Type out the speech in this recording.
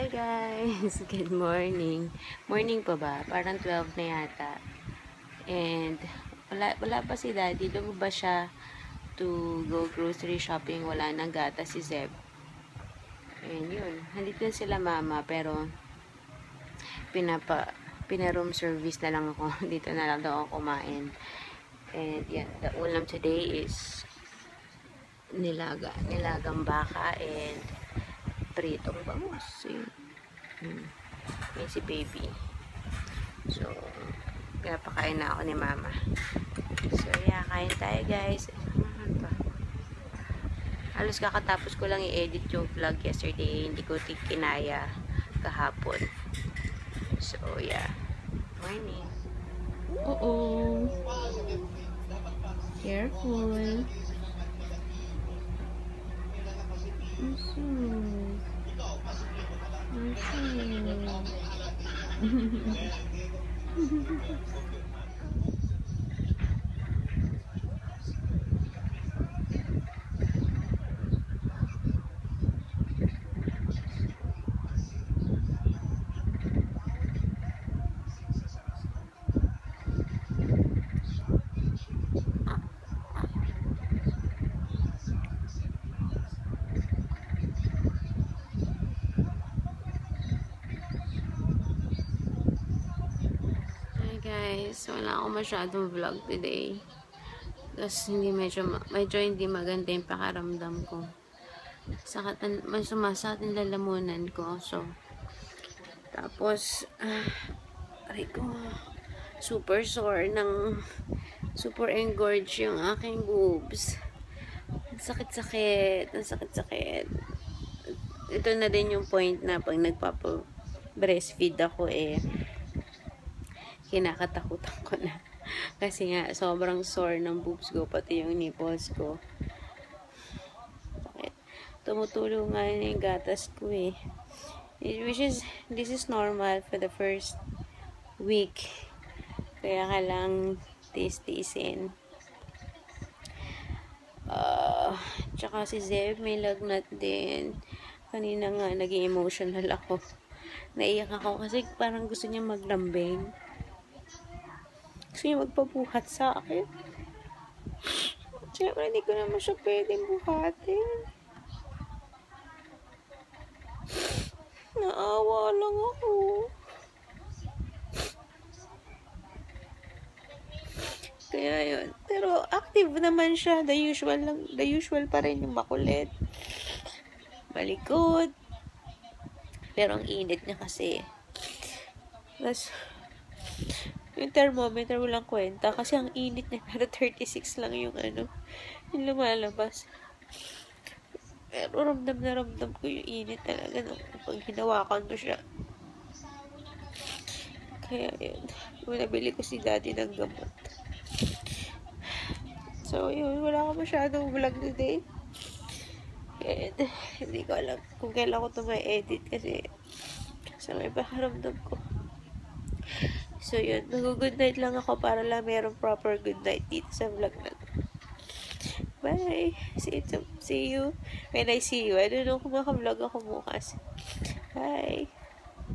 Hi guys! Good morning. Morning pa ba? Parang 12 na yata. And wala pa si Daddy. Lumabas siya to go grocery shopping. Wala nang gata si Zeb. And yun. Nandito na sila mama pero pina-room service na lang ako. Dito na lang daw ako kumain. And yan. The ulam today is nilagang baka and pritong bangus. Yan si baby. So, pinapakain na ako ni mama. So, yeah, kain tayo guys. Halos kakatapos ko lang i-edit yung vlog yesterday. Hindi ko kinaya kahapon. So, yeah. Morning. Uh-oh. Careful. Guys, wala akong masyadong vlog today. Tapos medyo hindi maganda yung pakaramdam ko. May sumasakit yung lalamunan ko. So, tapos, aray ko, super sore super engorged yung aking boobs. Ang sakit-sakit. Ito na din yung point na pag nagpapa-breastfeed ako kinakatakutan ko na. Kasi nga, sobrang sore ng boobs ko, pati yung nipples ko. Bakit? Tumutulong nga yung gatas ko this is normal for the first week. Kaya kailang tiis-tiisin. Tsaka si Zeb, may lagnat din. Kanina nga, naging emotional ako. Naiyak ako kasi parang gusto niya maglambing. Gusto niya magpabuhat sa akin. Siyempre, hindi ko naman siya pwedeng buhatin. Naawa lang ako. Kaya yun. Pero active naman siya. The usual pa rin yung makulit. Malikot. Pero ang init niya kasi. Tapos, yung thermometer walang kwenta kasi ang init niya, pero 36 lang yung yung lumalabas. Pero ramdam na ramdam ko yung init talaga pag hinawakan ko siya. Kaya yun, nabili ko si Daddy ng gamot. So yun, wala ka masyadong vlog today. And hindi ko alam kung kailan ko ito ma-edit kasi sa may pakaramdam ko. So yun, mag-good night lang ako para lang merong proper good night dito sa vlog na to. Bye! See you when I see you. I don't know kung maka-vlog ako bukas. Bye!